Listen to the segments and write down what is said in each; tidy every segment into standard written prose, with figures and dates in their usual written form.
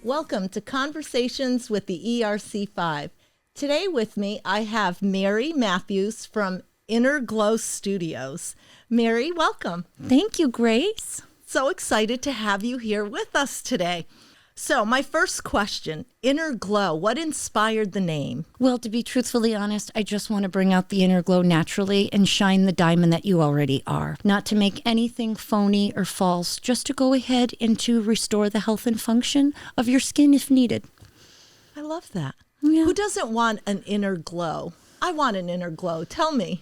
Welcome to Conversations with the ERC5. Today with me, I have Mary Matthews from InnerGlow Studios. Mary, welcome. Thank you, Grace. So excited to have you here with us today. So my first question, InnerGlow, what inspired the name? Well, to be truthfully honest, I just want to bring out the inner glow naturally and shine the diamond that you already are. Not to make anything phony or false, just to go ahead and to restore the health and function of your skin if needed. I love that. Yeah. Who doesn't want an inner glow? I want an inner glow. Tell me.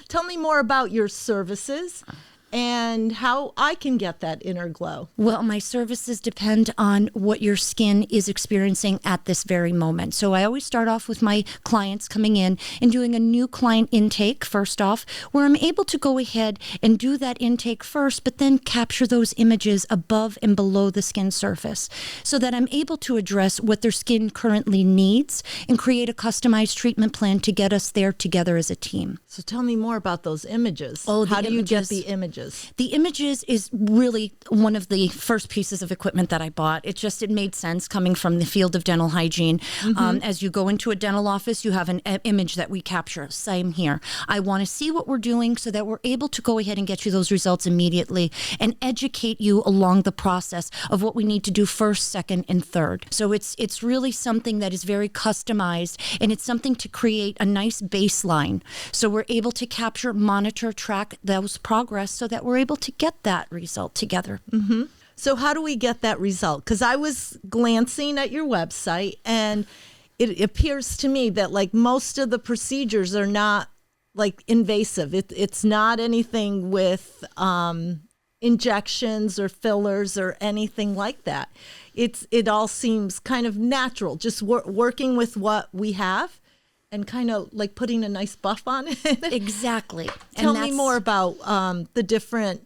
Tell me more about your services and how I can get that inner glow. Well, my services depend on what your skin is experiencing at this very moment. So I always start off with my clients coming in and doing a new client intake first off, where I'm able to go ahead and do that intake first, but then capture those images above and below the skin surface so that I'm able to address what their skin currently needs and create a customized treatment plan to get us there together as a team. So tell me more about those images. Oh, how do you get the images? The images is really one of the first pieces of equipment that I bought. It made sense coming from the field of dental hygiene. As you go into a dental office, you have an image that we capture. Same here. I want to see what we're doing so that we're able to go ahead and get you those results immediately and educate you along the process of what we need to do first, second, and third. So it's really something that is very customized, and it's something to create a nice baseline. So we're able to capture, monitor, track those progress so that we're able to get that result together. Mm-hmm. So how do we get that result? Because I was glancing at your website, and it appears to me that like most of the procedures are not like invasive. It's not anything with injections or fillers or anything like that. It all seems kind of natural, just working with what we have and kind of like putting a nice buff on it. Exactly. Tell me more about the different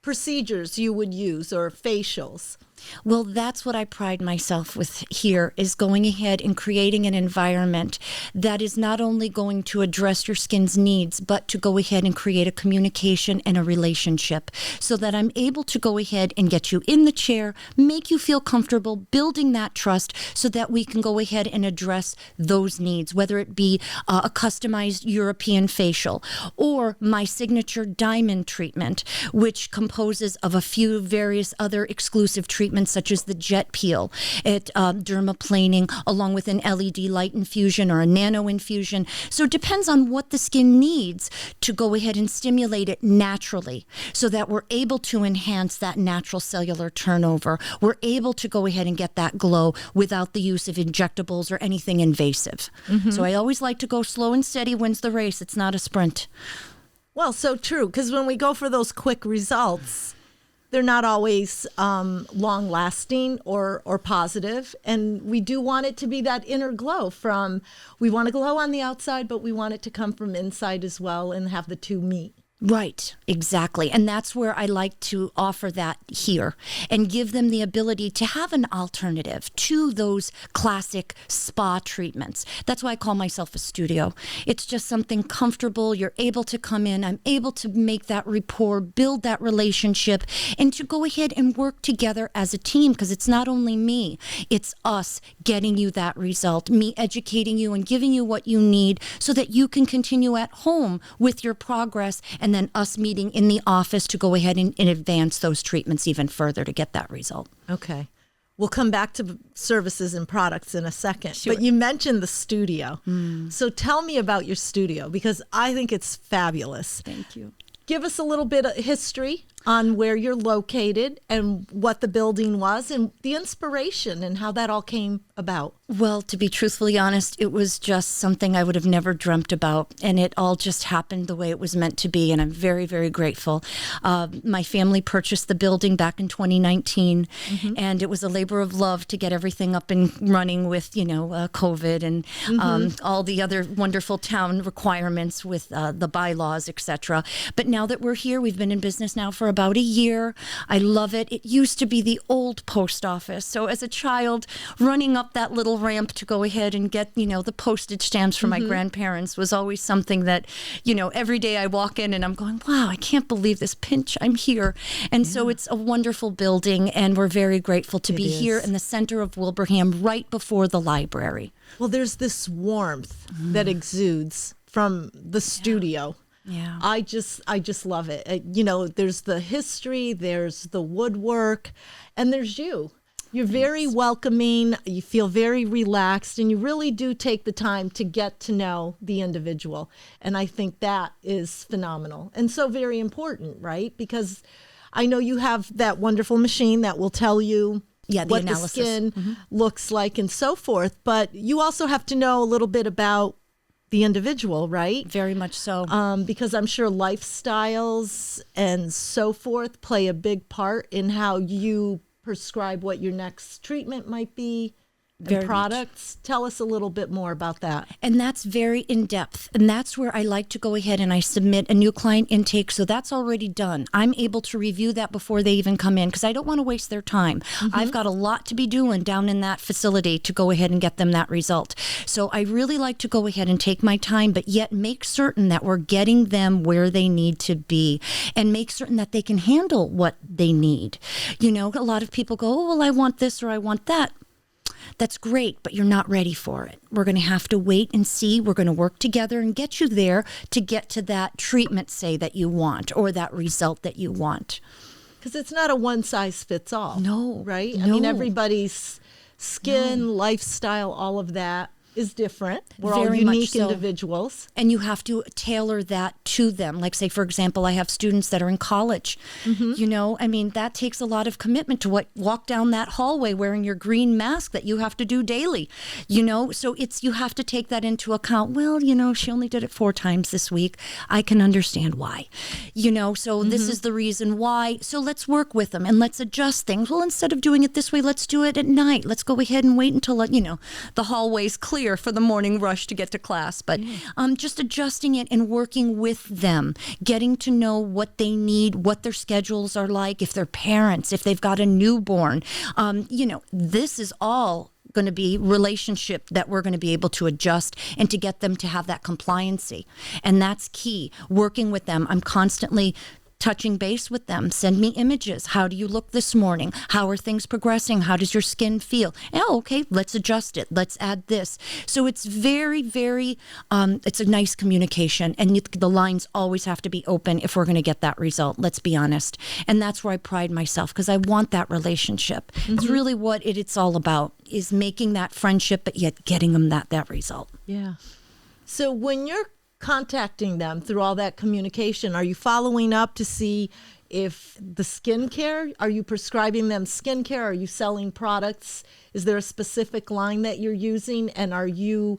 procedures you would use or facials. Well, that's what I pride myself with here, is going ahead and creating an environment that is not only going to address your skin's needs, but to go ahead and create a communication and a relationship so that I'm able to go ahead and get you in the chair, make you feel comfortable, building that trust so that we can go ahead and address those needs, whether it be a customized European facial or my signature diamond treatment, which composes of a few various other exclusive treatments such as the jet peel, dermaplaning, along with an LED light infusion or a nano infusion. So it depends on what the skin needs to go ahead and stimulate it naturally so that we're able to enhance that natural cellular turnover. We're able to go ahead and get that glow without the use of injectables or anything invasive. Mm-hmm. So I always like to go slow and steady wins the race. It's not a sprint. Well, so true, because when we go for those quick results, they're not always long-lasting or positive, and we do want it to be that inner glow we want to glow on the outside, but we want it to come from inside as well and have the two meet. Right, exactly. And that's where I like to offer that here and give them the ability to have an alternative to those classic spa treatments. That's why I call myself a studio. It's just something comfortable. You're able to come in. I'm able to make that rapport, build that relationship, and to go ahead and work together as a team, because it's not only me, it's us getting you that result, me educating you and giving you what you need so that you can continue at home with your progress, and then us meeting in the office to go ahead and advance those treatments even further to get that result. Okay. We'll come back to services and products in a second. Sure. But you mentioned the studio. So tell me about your studio, because I think it's fabulous. Thank you. Give us a little bit of history on where you're located and what the building was and the inspiration and how that all came about. Well, to be truthfully honest, it was just something I would have never dreamt about, and it all just happened the way it was meant to be, and I'm very, very grateful. My family purchased the building back in 2019, and it was a labor of love to get everything up and running with, COVID and all the other wonderful town requirements with the bylaws, etc. But now that we're here, we've been in business now for about a year. I love it. It used to be the old post office. So as a child, running up that little ramp to go ahead and get, the postage stamps for my grandparents was always something that, every day I walk in and I'm going, wow, I can't believe this pinch. I'm here. And so it's a wonderful building, and we're very grateful to be here in the center of Wilbraham, right before the library. Well, there's this warmth that exudes from the studio. Yeah. I just love it. There's the history, there's the woodwork, and there's you. You're very welcoming, you feel very relaxed, and you really do take the time to get to know the individual. And I think that is phenomenal and so very important, right? Because I know you have that wonderful machine that will tell you what analysis. the skin looks like and so forth, but you also have to know a little bit about the individual, right? Very much so. Because I'm sure lifestyles and so forth play a big part in how you prescribe what your next treatment might be. And products. Tell us a little bit more about that. And that's very in-depth. And that's where I like to go ahead and I submit a new client intake. So that's already done. I'm able to review that before they even come in because I don't want to waste their time. I've got a lot to be doing down in that facility to go ahead and get them that result. So I really like to go ahead and take my time, but yet make certain that we're getting them where they need to be and make certain that they can handle what they need. A lot of people go, oh, well, I want this or I want that. That's great, but you're not ready for it. We're going to have to wait and see. We're going to work together and get you there to get to that treatment, say, that you want or that result that you want. Because it's not a one-size-fits-all. No. Right? No. I mean, everybody's skin, lifestyle, all of that is different. We're all Very much unique so. individuals. And you have to tailor that to them. Like, say, for example, I have students that are in college. That takes a lot of commitment to walk down that hallway wearing your green mask that you have to do daily. So you have to take that into account. Well, she only did it 4 times this week. I can understand why. So this is the reason why. So let's work with them and let's adjust things. Well, instead of doing it this way, let's do it at night. Let's go ahead and wait until, the hallway's clear for the morning rush to get to class, but just adjusting it and working with them, getting to know what they need, what their schedules are like, if they're parents, if they've got a newborn. This is all going to be relationship that we're going to be able to adjust and to get them to have that compliancy. And that's key. Working with them. I'm constantly touching base with them. Send me images. How do you look this morning? How are things progressing? How does your skin feel? Oh, okay, let's adjust it. Let's add this. So it's very, very, it's a nice communication. And the lines always have to be open if we're going to get that result. Let's be honest. And that's where I pride myself because I want that relationship. It's really what it's all about, is making that friendship, but yet getting them that result. Yeah. So when you're contacting them through all that communication, are you following up to see if the skincare, are you prescribing them skincare? Are you selling products? Is there a specific line that you're using? And are you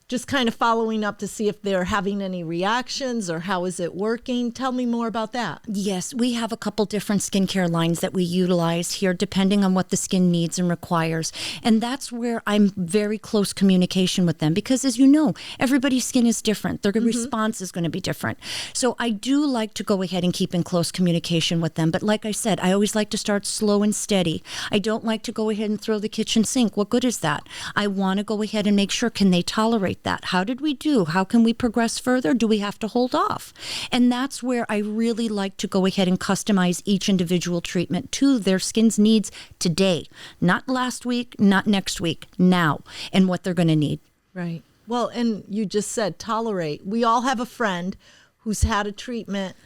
just kind of following up to see if they're having any reactions or how is it working? Tell me more about that. Yes, we have a couple different skincare lines that we utilize here depending on what the skin needs and requires. And that's where I'm very close communication with them because, as you know, everybody's skin is different. Their response is going to be different. So I do like to go ahead and keep in close communication with them. But like I said, I always like to start slow and steady. I don't like to go ahead and throw the kitchen sink. What good is that? I want to go ahead and make sure, can they tolerate that? How did we do? How can we progress further? Do we have to hold off? And that's where I really like to go ahead and customize each individual treatment to their skin's needs today. Not last week, not next week, now, and what they're going to need. Right. Well, and you just said tolerate. We all have a friend who's had a treatment,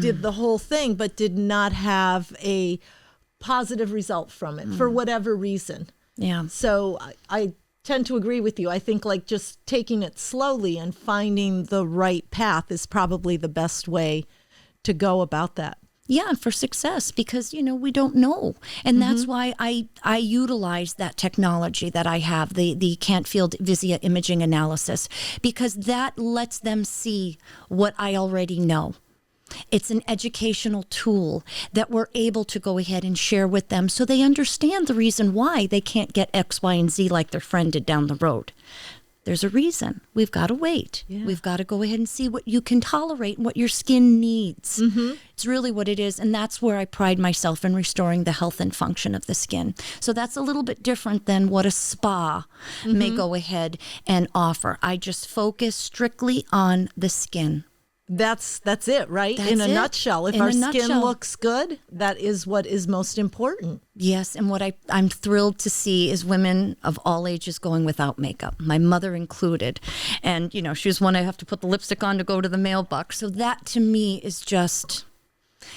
did the whole thing, but did not have a positive result from it for whatever reason. Yeah. So I tend to agree with you. I think like just taking it slowly and finding the right path is probably the best way to go about that. Yeah, for success, because, we don't know. And that's why I utilize that technology that I have, the Cantfield Visia imaging analysis, because that lets them see what I already know. It's an educational tool that we're able to go ahead and share with them so they understand the reason why they can't get X, Y, and Z like their friend did down the road. there's a reason. We've got to wait. Yeah. We've got to go ahead and see what you can tolerate and what your skin needs. It's really what it is. And that's where I pride myself in restoring the health and function of the skin. So that's a little bit different than what a spa may go ahead and offer. I just focus strictly on the skin. That's it, right? That's in a it. nutshell. If In our a skin nutshell. looks good, that is what is most important. Yes, and what I'm thrilled to see is women of all ages going without makeup, my mother included. And, you know, she was one I have to put the lipstick on to go to the mailbox. So that to me is just,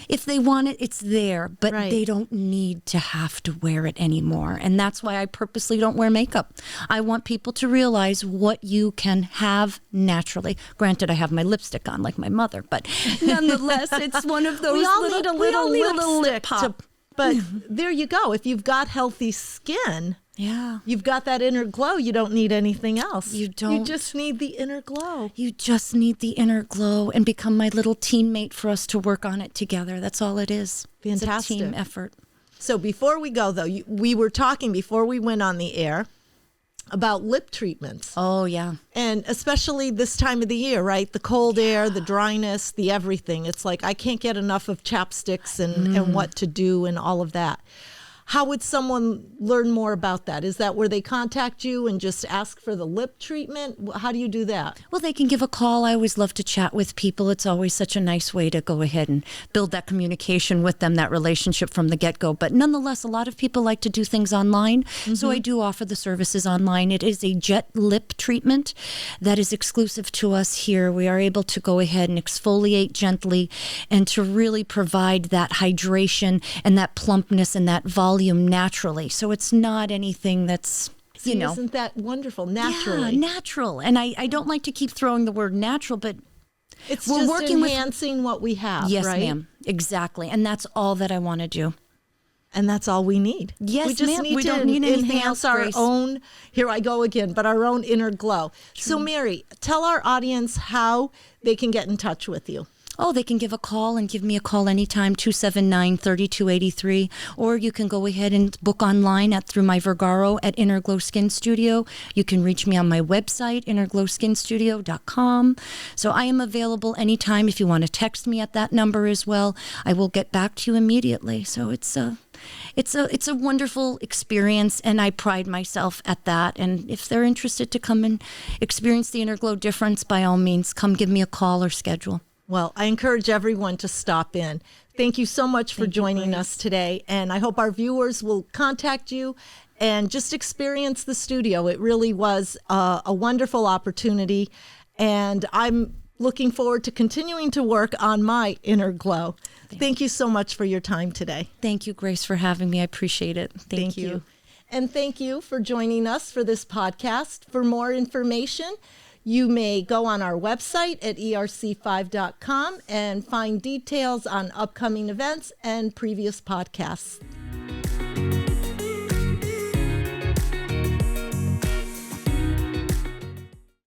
if they want it, it's there, but Right. they don't need to have to wear it anymore. And that's why I purposely don't wear makeup. I want people to realize what you can have naturally. Granted, I have my lipstick on like my mother, but nonetheless, it's one of those We all little, need a little little lip lipstick pop. but there you go. If you've got healthy skin, Yeah. you've got that inner glow. You don't need anything else. You don't. You just need the inner glow. You just need the inner glow and become my little teammate for us to work on it together. That's all it is. Fantastic. It's a team effort. So before we go, though, we were talking before we went on the air about lip treatments. Oh, yeah. And especially this time of the year, right? The cold air, the dryness, the everything. It's like I can't get enough of chapsticks and what to do and all of that. How would someone learn more about that? Is that where they contact you and just ask for the lip treatment? How do you do that? Well, they can give a call. I always love to chat with people. It's always such a nice way to go ahead and build that communication with them, that relationship from the get-go. But nonetheless, a lot of people like to do things online. So I do offer the services online. It is a jet lip treatment that is exclusive to us here. We are able to go ahead and exfoliate gently and to really provide that hydration and that plumpness and that volume naturally. So it's not anything that's, See, isn't that wonderful? Naturally. Yeah, natural. And I don't like to keep throwing the word natural, but It's we're just working with- enhancing what we have, yes, right? ma'am. Exactly. And that's all that I want to do. And that's all we need. Yes, we just ma'am. need We to don't need anything enhance else, our Grace. own, here I go again, but our own inner glow. So Mary, tell our audience how they can get in touch with you. Oh, they can give a call and give me a call anytime, 279-3283. Or you can go ahead and book online through my Vergaro at InnerGlow Skin Studio. You can reach me on my website, innerglowskinstudio.com. So I am available anytime. If you want to text me at that number as well, I will get back to you immediately. So it's a wonderful experience, and I pride myself at that. And if they're interested to come and experience the Inner Glow difference, by all means, come give me a call or schedule. Well, I encourage everyone to stop in. Thank you so much for joining us today. And I hope our viewers will contact you and just experience the studio. It really was a wonderful opportunity. And I'm looking forward to continuing to work on my inner glow. Thank you so much for your time today. Thank you, Grace, for having me. I appreciate it. Thank you. And thank you for joining us for this podcast. For more information, you may go on our website at ERC5.com and find details on upcoming events and previous podcasts.